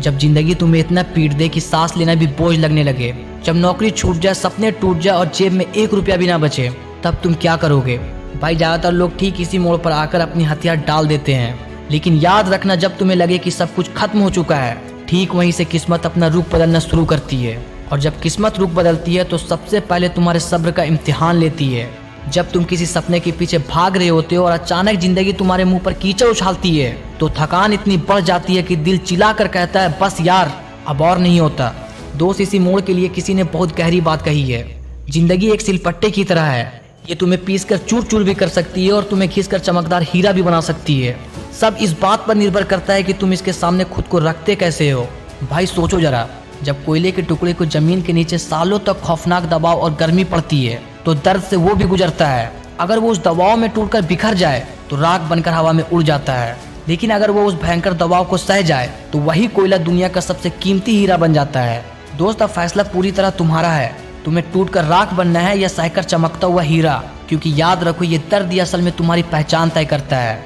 जब जिंदगी तुम्हें इतना पीट दे कि सांस लेना भी बोझ लगने लगे, जब नौकरी छूट जाए, सपने टूट जाए और जेब में 1 रुपया भी ना बचे, तब तुम क्या करोगे? भाई ज्यादातर लोग ठीक इसी मोड़ पर आकर अपनी हथियार डाल देते हैं। लेकिन याद रखना, जब तुम्हें लगे कि सब कुछ खत्म हो चुका है, ठीक वहीं से किस्मत अपना रुख बदलना शुरू करती है। और जब किस्मत रुख बदलती है तो सबसे पहले तुम्हारे सब्र का इम्तिहान लेती है। जब तुम किसी सपने के पीछे भाग रहे होते हो और अचानक जिंदगी तुम्हारे मुंह पर कीचड़ उछालती है, तो थकान इतनी बढ़ जाती है कि दिल चिल्ला कर कहता है बस यार अब और नहीं होता। दोस्त, इसी मोड़ के लिए किसी ने बहुत गहरी बात कही है। जिंदगी एक सिलपट्टे की तरह है, ये तुम्हें पीस कर चूर चूर भी कर सकती है और तुम्हें खींच कर चमकदार हीरा भी बना सकती है। सब इस बात पर निर्भर करता है कि तुम इसके सामने खुद को रखते कैसे हो। भाई सोचो जरा, जब कोयले के टुकड़े को जमीन के नीचे सालों तक खौफनाक दबाव और गर्मी पड़ती है तो दर्द से वो भी गुजरता है। अगर वो उस दबाव में टूटकर बिखर जाए तो राख बनकर हवा में उड़ जाता है, लेकिन अगर वो उस भयंकर दबाव को सह जाए तो वही कोयला दुनिया का सबसे कीमती हीरा बन जाता है। दोस्त, अब फैसला पूरी तरह तुम्हारा है, तुम्हें टूटकर राख बनना है या सहकर चमकता हुआ हीरा। क्योंकि याद रखो, ये दर्द असल में तुम्हारी पहचान तय करता है।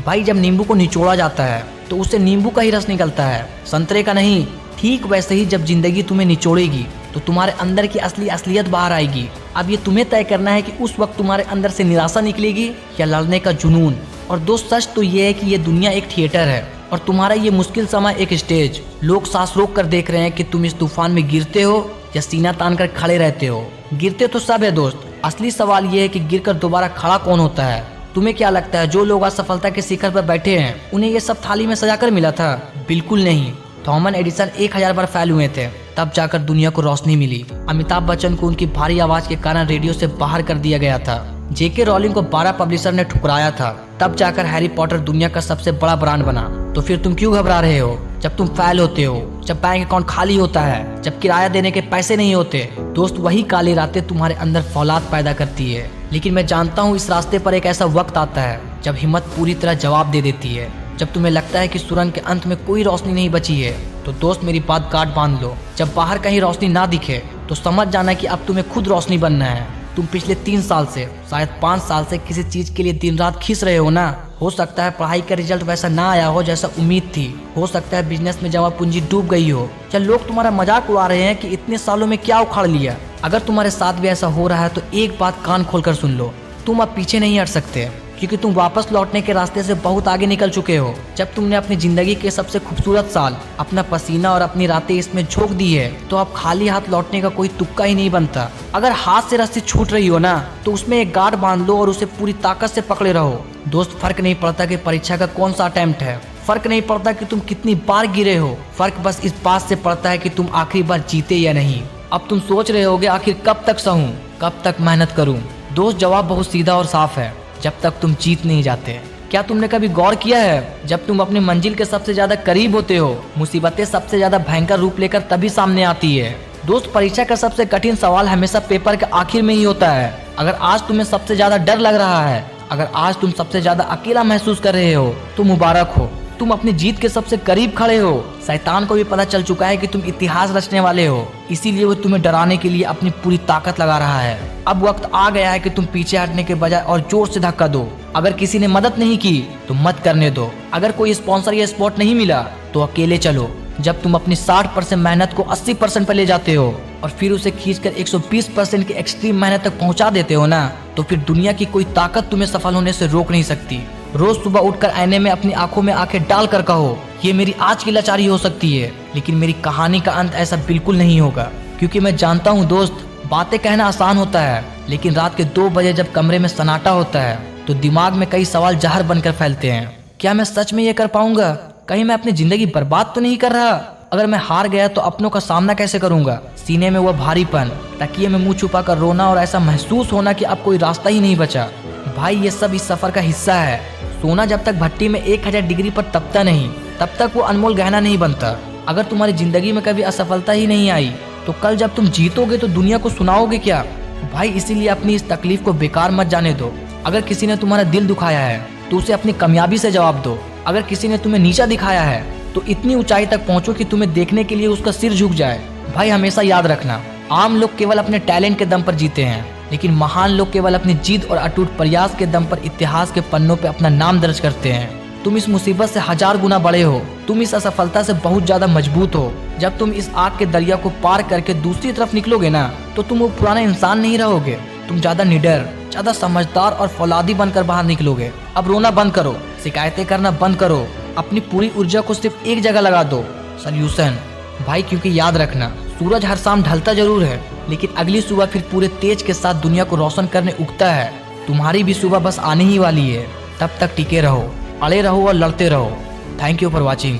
भाई जब नींबू को निचोड़ा जाता है तो उससे नींबू का ही रस निकलता है, संतरे का नहीं। ठीक वैसे ही जब जिंदगी तुम्हें निचोड़ेगी तो तुम्हारे अंदर की असलियत बाहर आएगी। अब ये तुम्हें तय करना है कि उस वक्त तुम्हारे अंदर से निराशा निकलेगी या लड़ने का जुनून। और दोस्त, सच तो ये है कि ये दुनिया एक थिएटर है और तुम्हारा ये मुश्किल समय एक स्टेज। लोग सांस रोक कर देख रहे हैं कि तुम इस तूफान में गिरते हो या सीना तान कर खड़े रहते हो। गिरते तो सब है दोस्त, असली सवाल ये है कि गिरकर दोबारा खड़ा कौन होता है। तुम्हें क्या लगता है जो लोग असफलता के शिखर पर बैठे हैं उन्हें ये सब थाली में सजाकर मिला था? बिल्कुल नहीं। थॉमस एडिसन 1000 बार फेल हुए थे, तब जाकर दुनिया को रोशनी मिली। अमिताभ बच्चन को उनकी भारी आवाज के कारण रेडियो से बाहर कर दिया गया था। जेके रॉलिंग को 12 पब्लिशर ने ठुकराया था, तब जाकर हैरी पॉटर दुनिया का सबसे बड़ा ब्रांड बना। तो फिर तुम क्यों घबरा रहे हो जब तुम फेल होते हो, जब बैंक अकाउंट खाली होता है, जब किराया देने के पैसे नहीं होते? दोस्त, वही काली रातें तुम्हारे अंदर फौलाद पैदा करती है। लेकिन मैं जानता हूँ इस रास्ते पर एक ऐसा वक्त आता है जब हिम्मत पूरी तरह जवाब दे देती है। जब तुम्हें लगता है कि सुरंग के अंत में कोई रोशनी नहीं बची है तो दोस्त मेरी बात गांठ बांध लो। जब बाहर कहीं रोशनी ना दिखे तो समझ जाना कि अब तुम्हें खुद रोशनी बनना है। तुम पिछले 3 साल से, शायद 5 साल से किसी चीज के लिए दिन रात खींच रहे हो ना। हो सकता है पढ़ाई का रिजल्ट वैसा ना आया हो जैसा उम्मीद थी, हो सकता है बिजनेस में जमा पूंजी डूब गई हो, या लोग तुम्हारा मजाक उड़ा रहे हैं कि इतने सालों में क्या उखाड़ लिया। अगर तुम्हारे साथ भी ऐसा हो रहा है तो एक बात कान खोलकर सुन लो, तुम अब पीछे नहीं हट सकते, क्योंकि तुम वापस लौटने के रास्ते से बहुत आगे निकल चुके हो। जब तुमने अपनी जिंदगी के सबसे खूबसूरत साल, अपना पसीना और अपनी रातें इसमें झोंक दी है तो अब खाली हाथ लौटने का कोई तुक्का ही नहीं बनता। अगर हाथ से रस्सी छूट रही हो ना तो उसमें एक गांठ बांध लो और उसे पूरी ताकत से पकड़े रहो। दोस्त, फर्क नहीं पड़ता कि परीक्षा का कौन सा अटेम्प्ट है, फर्क नहीं पड़ता कि तुम कितनी बार गिरे हो, फर्क बस इस बात से पड़ता है कि तुम आखिरी बार जीते या नहीं। अब तुम सोच रहे होगे आखिर कब तक सहूं, कब तक मेहनत करूं? दोस्त, जवाब बहुत सीधा और साफ है, जब तक तुम जीत नहीं जाते। क्या तुमने कभी गौर किया है, जब तुम अपनी मंजिल के सबसे ज्यादा करीब होते हो, मुसीबतें सबसे ज्यादा भयंकर रूप लेकर तभी सामने आती है। दोस्त, परीक्षा का सबसे कठिन सवाल हमेशा पेपर के आखिर में ही होता है। अगर आज तुम्हें सबसे ज्यादा डर लग रहा है, अगर आज तुम सबसे ज्यादा अकेला महसूस कर रहे हो तो मुबारक हो, तुम अपनी जीत के सबसे करीब खड़े हो। शैतान को भी पता चल चुका है कि तुम इतिहास रचने वाले हो, इसीलिए वो तुम्हें डराने के लिए अपनी पूरी ताकत लगा रहा है। अब वक्त आ गया है कि तुम पीछे हटने के बजाय और जोर से धक्का दो। अगर किसी ने मदद नहीं की तो मत करने दो। अगर कोई स्पॉन्सर या स्पॉट नहीं मिला तो अकेले चलो। जब तुम अपनी 60% मेहनत को 80% पर ले जाते हो और फिर उसे खींचकर 120% की एक्सट्रीम मेहनत तक पहुंचा देते हो ना, तो फिर दुनिया की कोई ताकत तुम्हें सफल होने से रोक नहीं सकती। रोज सुबह उठकर आईने में अपनी आंखों में आंखें डाल कर कहो, ये मेरी आज की लाचारी हो सकती है, लेकिन मेरी कहानी का अंत ऐसा बिल्कुल नहीं होगा। क्योंकि मैं जानता हूँ दोस्त, बातें कहना आसान होता है, लेकिन रात के 2 बजे जब कमरे में सन्नाटा होता है तो दिमाग में कई सवाल जहर बनकर फैलते हैं। क्या मैं सच में ये कर पाऊंगा? कहीं मैं अपनी जिंदगी बर्बाद तो नहीं कर रहा? अगर मैं हार गया तो अपनों का सामना कैसे करूंगा? सीने में वो भारीपन, तकिए में मुंह छुपा कर रोना और ऐसा महसूस होना कि अब कोई रास्ता ही नहीं बचा। भाई ये सब इस सफर का हिस्सा है। सोना जब तक भट्टी में 1000 डिग्री पर तपता नहीं, तब तक वो अनमोल गहना नहीं बनता। अगर तुम्हारी जिंदगी में कभी असफलता ही नहीं आई तो कल जब तुम जीतोगे तो दुनिया को सुनाओगे क्या? भाई इसीलिए अपनी इस तकलीफ को बेकार मत जाने दो। अगर किसी ने तुम्हारा दिल दुखाया है तो उसे अपनी कामयाबी से जवाब दो। अगर किसी ने तुम्हें नीचा दिखाया है तो इतनी ऊंचाई तक पहुंचो कि तुम्हें देखने के लिए उसका सिर झुक जाए। भाई हमेशा याद रखना, आम लोग केवल अपने टैलेंट के दम पर जीते हैं, लेकिन महान लोग केवल अपनी जीत और अटूट प्रयास के दम पर इतिहास के पन्नों पे अपना नाम दर्ज करते हैं। तुम इस मुसीबत से 1000 गुना बड़े हो। तुम इस असफलता से बहुत ज्यादा मजबूत हो। जब तुम इस आग के दरिया को पार करके दूसरी तरफ निकलोगे ना, तो तुम वो पुराना इंसान नहीं रहोगे। तुम ज्यादा निडर, ज्यादा समझदार और फौलादी बनकर बाहर निकलोगे। अब रोना बंद करो, शिकायतें करना बंद करो, अपनी पूरी ऊर्जा को सिर्फ एक जगह लगा दो, सॉल्यूशन। भाई क्योंकि याद रखना, सूरज हर शाम ढलता जरूर है, लेकिन अगली सुबह फिर पूरे तेज के साथ दुनिया को रोशन करने उगता है। तुम्हारी भी सुबह बस आने ही वाली है। तब तक टिके रहो, अड़े रहो और लड़ते रहो। Thank you for watching.